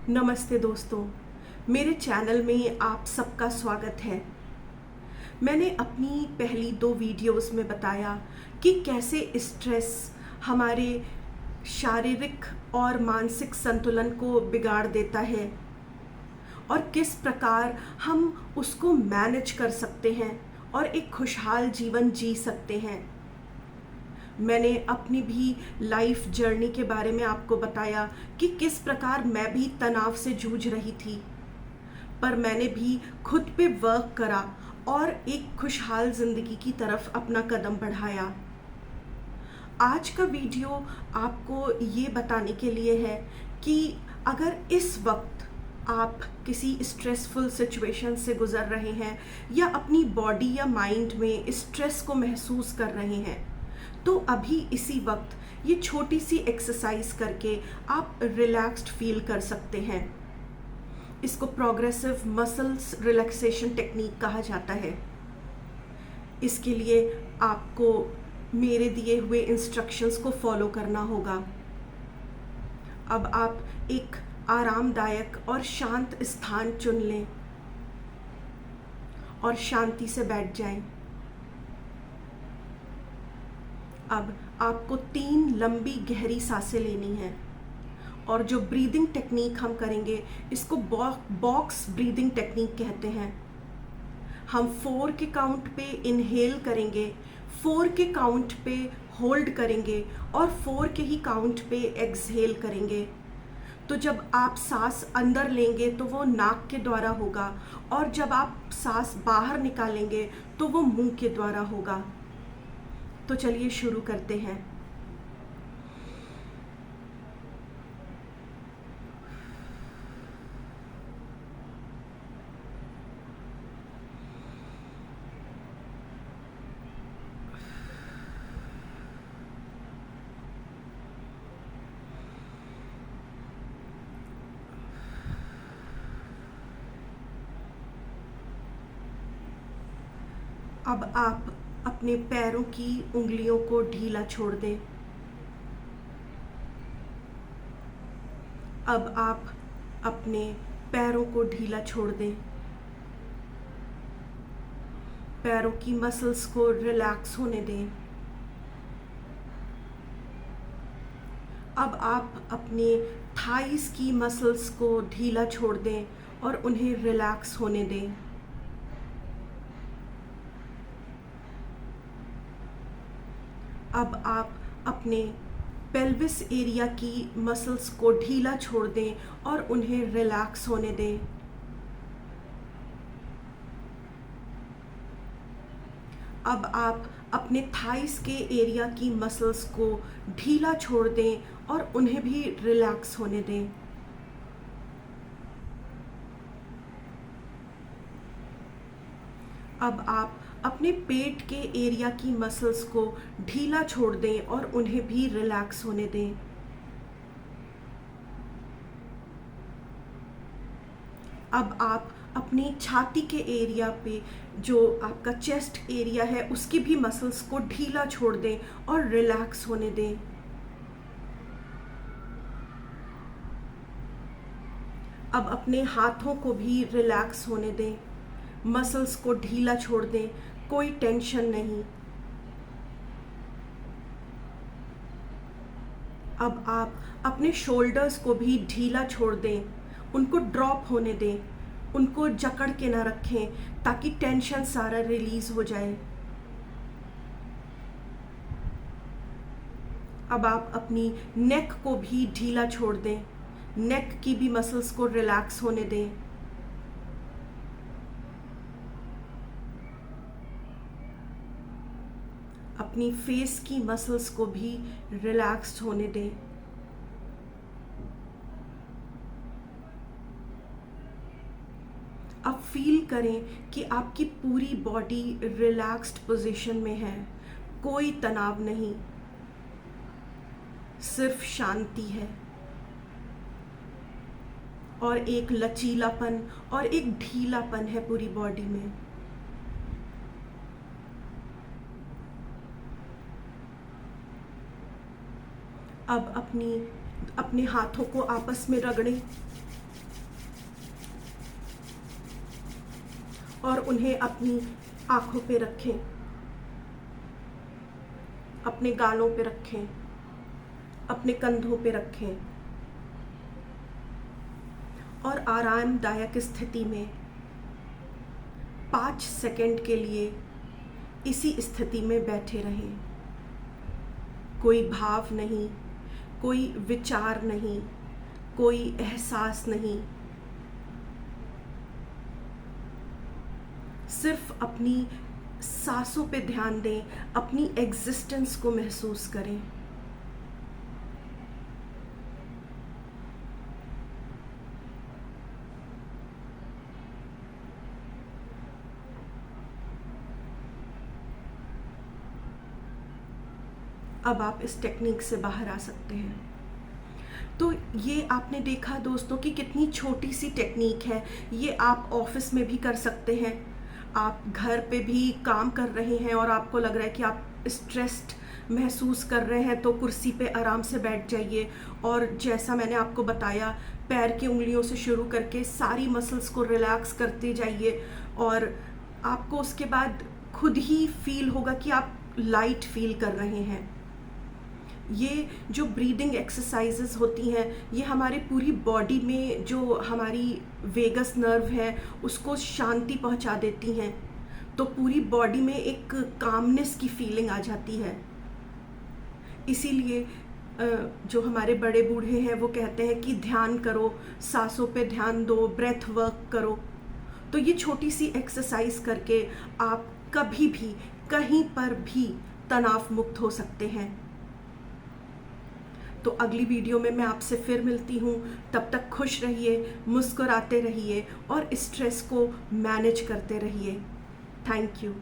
नमस्ते दोस्तों, मेरे चैनल में आप सबका स्वागत है। मैंने अपनी पहली 2 वीडियोस में बताया कि कैसे स्ट्रेस हमारे शारीरिक और मानसिक संतुलन को बिगाड़ देता है और किस प्रकार हम उसको मैनेज कर सकते हैं और एक खुशहाल जीवन जी सकते हैं। मैंने अपनी भी लाइफ जर्नी के बारे में आपको बताया कि किस प्रकार मैं भी तनाव से जूझ रही थी, पर मैंने भी खुद पे वर्क करा और एक खुशहाल ज़िंदगी की तरफ अपना कदम बढ़ाया। आज का वीडियो आपको ये बताने के लिए है कि अगर इस वक्त आप किसी स्ट्रेसफुल सिचुएशन से गुज़र रहे हैं या अपनी बॉडी या माइंड में स्ट्रेस को महसूस कर रहे हैं, तो अभी इसी वक्त ये छोटी सी एक्सरसाइज करके आप रिलैक्स्ड फील कर सकते हैं। इसको प्रोग्रेसिव मसल्स रिलैक्सेशन टेक्निक कहा जाता है। इसके लिए आपको मेरे दिए हुए इंस्ट्रक्शंस को फॉलो करना होगा। अब आप एक आरामदायक और शांत स्थान चुन लें और शांति से बैठ जाएं। अब आपको 3 लंबी गहरी सांसें लेनी है और जो ब्रीदिंग टेक्निक हम करेंगे इसको बॉक्स ब्रीदिंग टेक्निक कहते हैं। हम 4 के काउंट पे इनहेल करेंगे, 4 के काउंट पे होल्ड करेंगे और 4 के ही काउंट पे एक्सहेल करेंगे। तो जब आप सांस अंदर लेंगे तो वो नाक के द्वारा होगा और जब आप सांस बाहर निकालेंगे तो वो मुंह के द्वारा होगा। तो चलिए शुरू करते हैं। अब आप अपने पैरों की उंगलियों को ढीला छोड़ दें। अब आप अपने पैरों को ढीला छोड़ दें। पैरों की मसल्स को रिलैक्स होने दें। अब आप अपने थाइस की मसल्स को ढीला छोड़ दें और उन्हें रिलैक्स होने दें। अब आप अपने पेल्विस एरिया की मसल्स को ढीला छोड़ दें और उन्हें रिलैक्स होने दें। अब आप अपने थाइस के एरिया की मसल्स को ढीला छोड़ दें और उन्हें भी रिलैक्स होने दें। अब आप अपने पेट के एरिया की मसल्स को ढीला छोड़ दें और उन्हें भी रिलैक्स होने दें। अब आप अपनी छाती के एरिया पे जो आपका चेस्ट एरिया है उसकी भी मसल्स को ढीला छोड़ दें और रिलैक्स होने दें। अब अपने हाथों को भी रिलैक्स होने दें, मसल्स को ढीला छोड़ दें, कोई टेंशन नहीं। अब आप अपने शोल्डर्स को भी ढीला छोड़ दें, उनको ड्रॉप होने दें, उनको जकड़ के ना रखें ताकि टेंशन सारा रिलीज हो जाए। अब आप अपनी नेक को भी ढीला छोड़ दें, नेक की भी मसल्स को रिलैक्स होने दें। अपनी फेस की मसल्स को भी रिलैक्स्ड होने दें। अब फील करें कि आपकी पूरी बॉडी रिलैक्स्ड पोजीशन में है, कोई तनाव नहीं, सिर्फ शांति है और एक लचीलापन और एक ढीलापन है पूरी बॉडी में। अब अपने हाथों को आपस में रगड़ें और उन्हें अपनी आँखों पे रखें, अपने गालों पे रखें, अपने कंधों पे रखें और आरामदायक स्थिति में 5 सेकंड के लिए इसी स्थिति में बैठे रहें। कोई भाव नहीं, कोई विचार नहीं, कोई एहसास नहीं, सिर्फ अपनी सांसों पे ध्यान दें, अपनी एग्जिस्टेंस को महसूस करें। अब आप इस टेक्निक से बाहर आ सकते हैं। तो ये आपने देखा दोस्तों कि कितनी छोटी सी टेक्निक है। ये आप ऑफिस में भी कर सकते हैं, आप घर पे भी काम कर रहे हैं और आपको लग रहा है कि आप स्ट्रेस्ड महसूस कर रहे हैं, तो कुर्सी पे आराम से बैठ जाइए और जैसा मैंने आपको बताया, पैर की उंगलियों से शुरू करके सारी मसल्स को रिलैक्स करते जाइए और आपको उसके बाद खुद ही फील होगा कि आप लाइट फील कर रहे हैं। ये जो ब्रीदिंग एक्सरसाइजेस होती हैं, ये हमारे पूरी बॉडी में जो हमारी वेगस नर्व है उसको शांति पहुंचा देती हैं, तो पूरी बॉडी में एक कामनेस की फीलिंग आ जाती है। इसीलिए जो हमारे बड़े बूढ़े हैं वो कहते हैं कि ध्यान करो, सांसों पे ध्यान दो, ब्रेथ वर्क करो। तो ये छोटी सी एक्सरसाइज करके आप कभी भी कहीं पर भी तनाव मुक्त हो सकते हैं। तो अगली वीडियो में मैं आपसे फिर मिलती हूँ। तब तक खुश रहिए, मुस्कुराते रहिए और स्ट्रेस को मैनेज करते रहिए। Thank you.